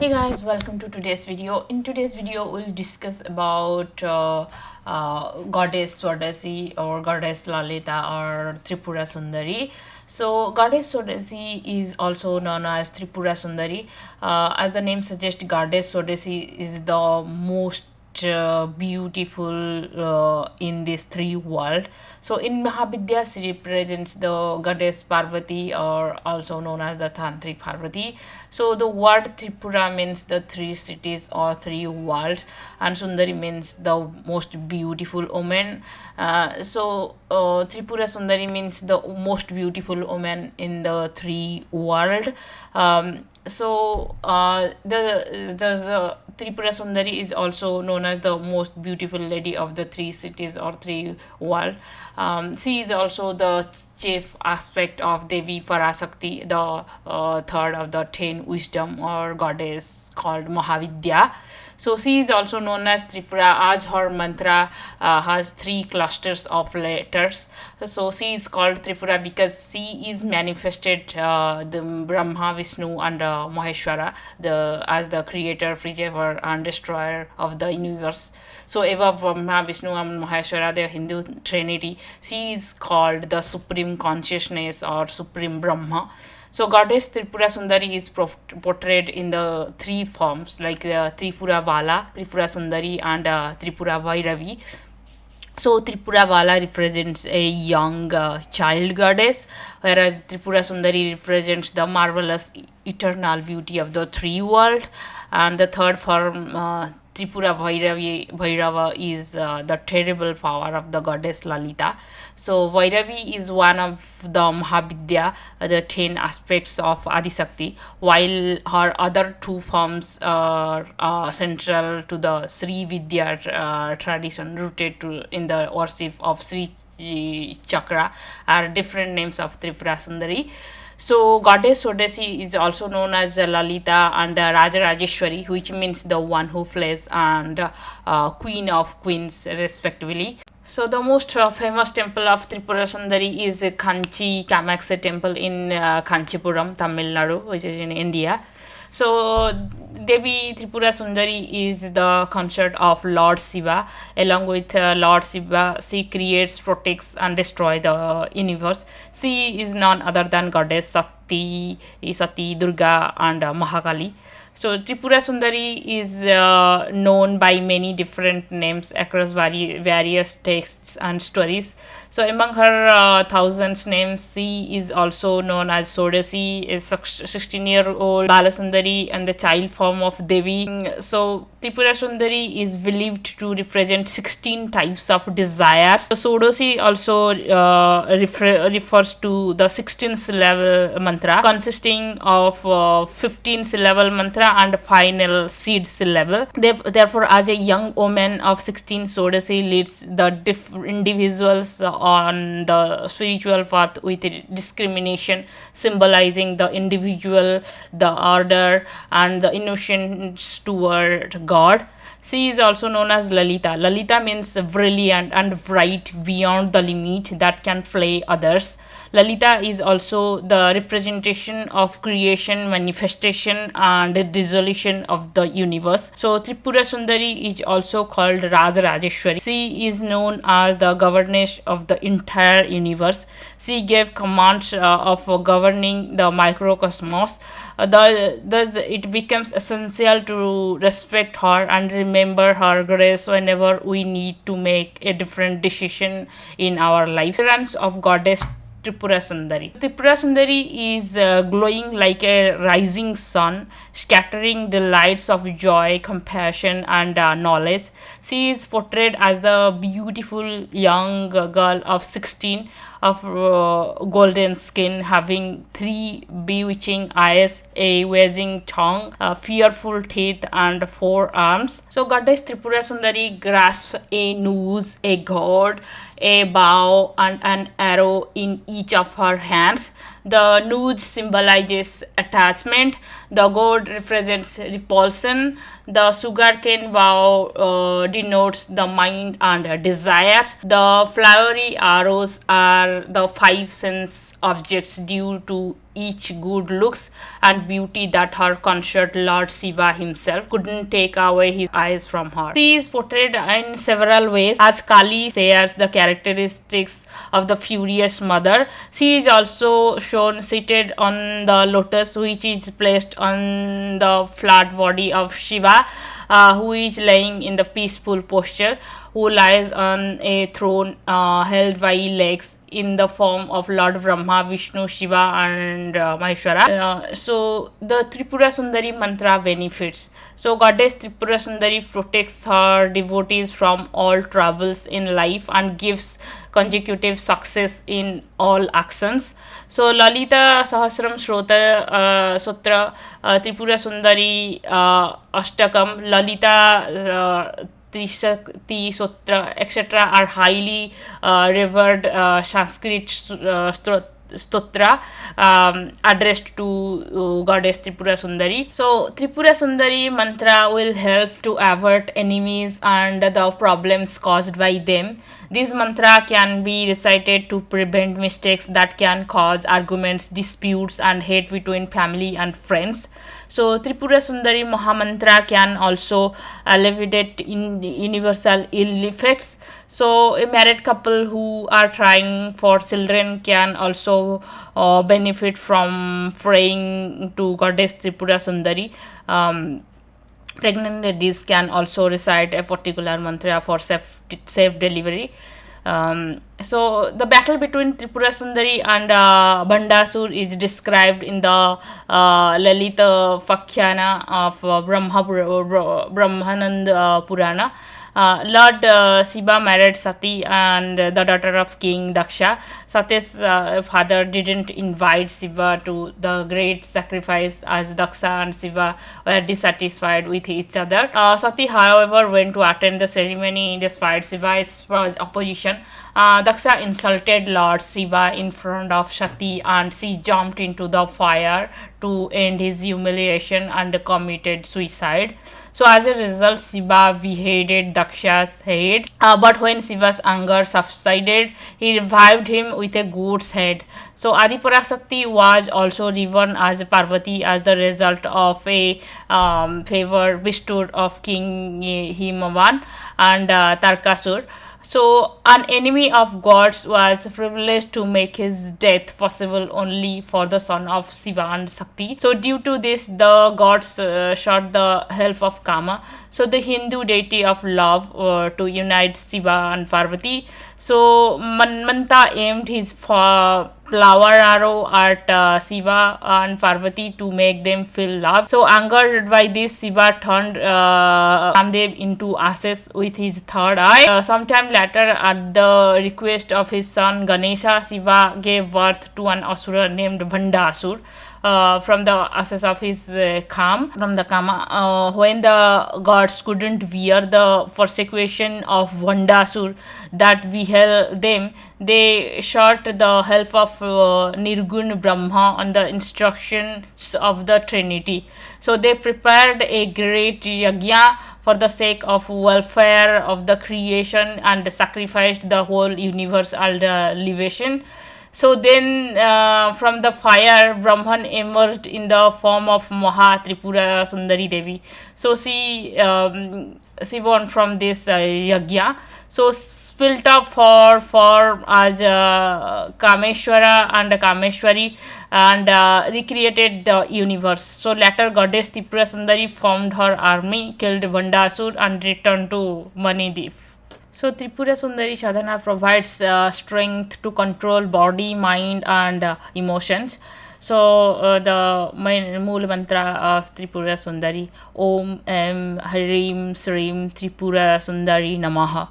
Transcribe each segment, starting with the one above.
Hey guys, welcome to today's video. In today's video, we'll discuss about Goddess Shodashi or Goddess Lalita or Tripura Sundari. So, Goddess Shodashi is also known as Tripura Sundari. As the name suggests, Goddess Shodashi is the most beautiful in this three world. So in Mahavidya, she represents the goddess Parvati, or also known as the Tantric Parvati. So the word Tripura means the three cities or three worlds, and Sundari means the most beautiful woman. Tripura Sundari means the most beautiful woman in the three world. The Tripura Sundari is also known as the most beautiful lady of the three cities or three world. She is also the chief aspect of Devi Parasakti, the third of the 10 wisdom or goddess called Mahavidya. So she is also known as Tripura, as her mantra has three clusters of letters. So she is called Tripura because she is manifested the Brahma, Vishnu and Maheshwara, as the creator, preserver and destroyer of the universe. So above Brahma, Vishnu and Maheshwara, the Hindu trinity, she is called the supreme consciousness or supreme Brahma. So goddess Tripura Sundari is portrayed in the three forms like Tripura Bala, Tripura Sundari and Tripura Vairavi. So Tripura Bala represents a young child goddess, whereas Tripura Sundari represents the marvelous eternal beauty of the three world, and the third form Tripura Bhairava is the terrible power of the goddess Lalita. So Vairavi is one of the Mahavidya, the 10 aspects of Adisakti, while her other two forms are central to the Sri Vidya tradition rooted in the worship of Sri Chakra, are different names of Tripura Sundari. So Goddess Shodashi is also known as Lalita and Rajarajeshwari, which means the one who flies, and Queen of Queens respectively. So the most famous temple of Tripura Sundari is Kanchi Kamakshi temple in Kanchipuram, Tamil Nadu, which is in India. So Devi Tripura Sundari is the consort of Lord Shiva. Along with Lord Shiva, she creates, protects, and destroys the universe. She is none other than Goddess Sati, Durga, and Mahakali. So Tripura Sundari is known by many different names across various texts and stories. So among her thousands names, she is also known as Shodashi, is 16-year-old Balasundari, and the child form of Devi. So Tripura Sundari is believed to represent 16 types of desires. So Shodashi also refers to the 16th syllable mantra, consisting of 15 syllable mantra and final seed syllable. Therefore, as a young woman of 16, Shodashi leads the individuals on the spiritual path with discrimination, symbolizing the individual, the order, and the innocence toward God. She is also known as Lalita. Lalita means brilliant and bright beyond the limit that can flay others. Lalita is also the representation of creation, manifestation, and dissolution of the universe. So Tripura Sundari is also called Rajarajeshwari. She is known as the governess of the entire universe. She gave commands of governing the microcosmos. Thus, it becomes essential to respect her and remember her grace whenever we need to make a different decision in our life. Appearance of Goddess Tripura Sundari. Tripura Sundari is glowing like a rising sun, scattering the lights of joy, compassion, and knowledge. She is portrayed as the beautiful young girl of 16 of golden skin, having three bewitching eyes, a waving tongue, fearful teeth, and four arms. So Goddess Tripura Sundari grasps a noose, a god, a bow, and an arrow in each of her hands. The noose symbolizes attachment, the gourd represents repulsion, the sugarcane bow denotes the mind and desires. The flowery arrows are the five sense objects due to each good looks and beauty that her consort Lord Shiva himself couldn't take away his eyes from her. She is portrayed in several ways. As Kali shares the characteristics of the furious mother, she is also shown seated on the lotus, which is placed on the flat body of Shiva, who is lying in the peaceful posture, who lies on a throne held by legs in the form of Lord Brahma, Vishnu, Shiva, and Maheshwara. So the Tripura Sundari mantra benefits. So Goddess Tripura Sundari protects her devotees from all troubles in life and gives consecutive success in all actions. So Lalita Sahasram Sutra, Tripura Sundari Ashtakam, Lalita Trisakti Sutra, etc. are highly revered Sanskrit stotra addressed to Goddess Tripura Sundari. So Tripura Sundari mantra will help to avert enemies and the problems caused by them. This mantra can be recited to prevent mistakes that can cause arguments, disputes, and hate between family and friends. So Tripura Sundari Mahamantra can also alleviate universal ill effects. So a married couple who are trying for children can also benefit from praying to Goddess Tripura Sundari. Pregnant ladies can also recite a particular mantra for safe delivery. So the battle between Tripura Sundari and Bandasur is described in the Lalita Fakhyana of Brahmanand Purana. Lord Shiva married Sati and the daughter of King Daksha. Sati's father didn't invite Shiva to the great sacrifice as Daksha and Shiva were dissatisfied with each other. Sati, however, went to attend the ceremony despite Shiva's opposition. Daksha insulted Lord Shiva in front of Sati and she jumped into the fire to end his humiliation and committed suicide. So as a result, Shiva beheaded Daksha's head. But when Shiva's anger subsided, he revived him with a goat's head. So Adiparashakti was also reborn as Parvati as the result of a favor bestowed of King Himavan and Tarkasur. So an enemy of gods was privileged to make his death possible only for the son of Shiva and Shakti. So due to this, the gods sought the help of Kama, so the Hindu deity of love, to unite Shiva and Parvati. So Manmanta aimed his flower arrow at Shiva and Parvati to make them feel love. So angered by this, Shiva turned Kamdev into ashes with his third eye. Sometime later, at the request of his son Ganesha, Shiva gave birth to an asura named Bandasur. From the ashes of his from the Kama. When the gods couldn't bear the persecution of Vandasur that beheld them, they sought the help of Nirgun Brahma on the instructions of the Trinity. So they prepared a great yajna for the sake of welfare of the creation and sacrificed the whole universe as the libation. So then from the fire, Brahman emerged in the form of Maha Tripura Sundari Devi. So she born from this yajna. So split up for form as Kameshwara and Kameshwari and recreated the universe. So later Goddess Tripura Sundari formed her army, killed Vandasur and returned to Manideep. So Tripura Sundari Sadhana provides strength to control body, mind and emotions. So the main Mool mantra of Tripura Sundari, Om Em Hrim Srim Tripura Sundari Namaha.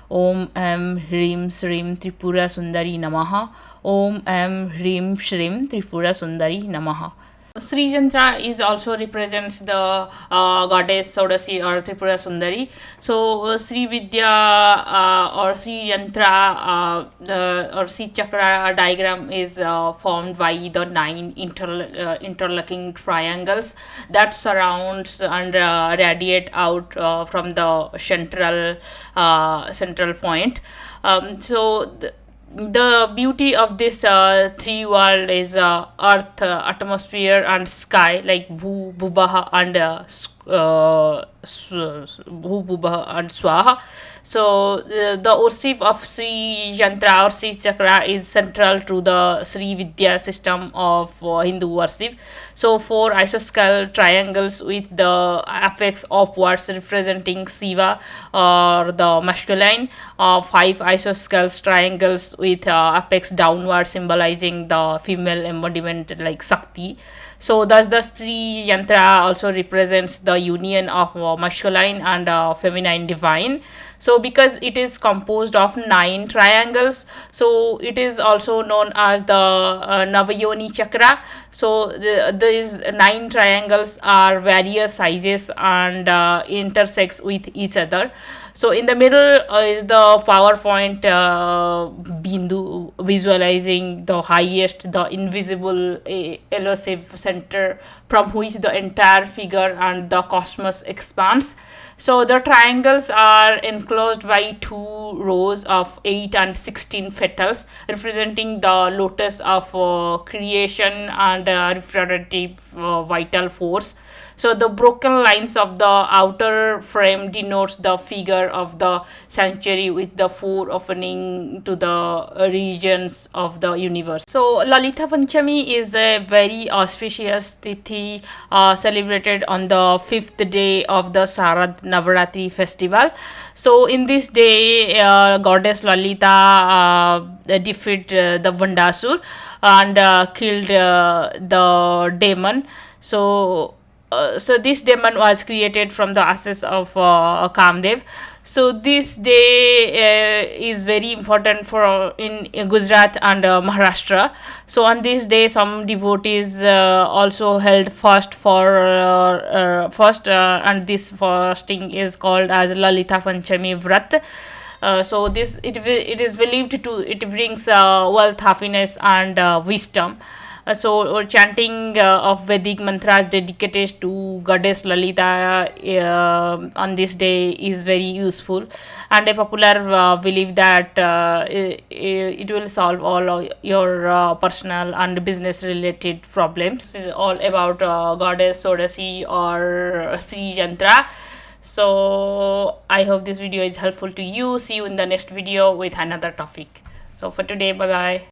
Om Em Hrim Srim Tripura Sundari Namaha. Om Em Hrim Shrim Tripura Sundari Namaha. Sri Jantra is also represents the Goddess Shodashi or Tripura Sundari. So Sri Vidya or Sri Jantra or Sri Chakra diagram is formed by the 9 interlocking triangles that surrounds and radiate out from the central point. The beauty of this three world is earth, atmosphere and sky, like bhubaha and bhubaha and swaha. So the worship of Sri Yantra or Sri Chakra is central to the Sri Vidya system of Hindu worship. So four isosceles triangles with the apex upwards representing Shiva or the masculine, five isosceles triangles with apex downward symbolizing the female embodiment like Shakti. So thus the Sri Yantra also represents the union of masculine and feminine divine. So because it is composed of nine triangles, so it is also known as the Navayoni chakra. So these nine triangles are various sizes and intersects with each other. So in the middle is the power point bindu, visualizing the highest, the invisible elusive center from which the entire figure and the cosmos expands. So the triangles are enclosed by two rows of 8 and 16 petals, representing the lotus of creation and reproductive vital force. So the broken lines of the outer frame denotes the figure of the sanctuary with the four opening to the regions of the universe. So Lalita Panchami is a very auspicious tithi celebrated on the fifth day of the Sarad Navaratri festival. So in this day, goddess Lalita defeated the Vandasur and killed the demon. So this demon was created from the ashes of Kamdev. So this day is very important for in Gujarat and Maharashtra. So on this day, some devotees also held fast for fast, and this fasting is called as Lalita Panchami Vrat. So this it is believed to it brings wealth, happiness, and wisdom. So chanting of Vedic mantras dedicated to goddess Lalita on this day is very useful, and a popular belief that it will solve all of your personal and business related problems. This is all about goddess Shodashi or Sri Yantra. So I hope this video is helpful to you. See you in the next video with another topic. So for today, bye bye.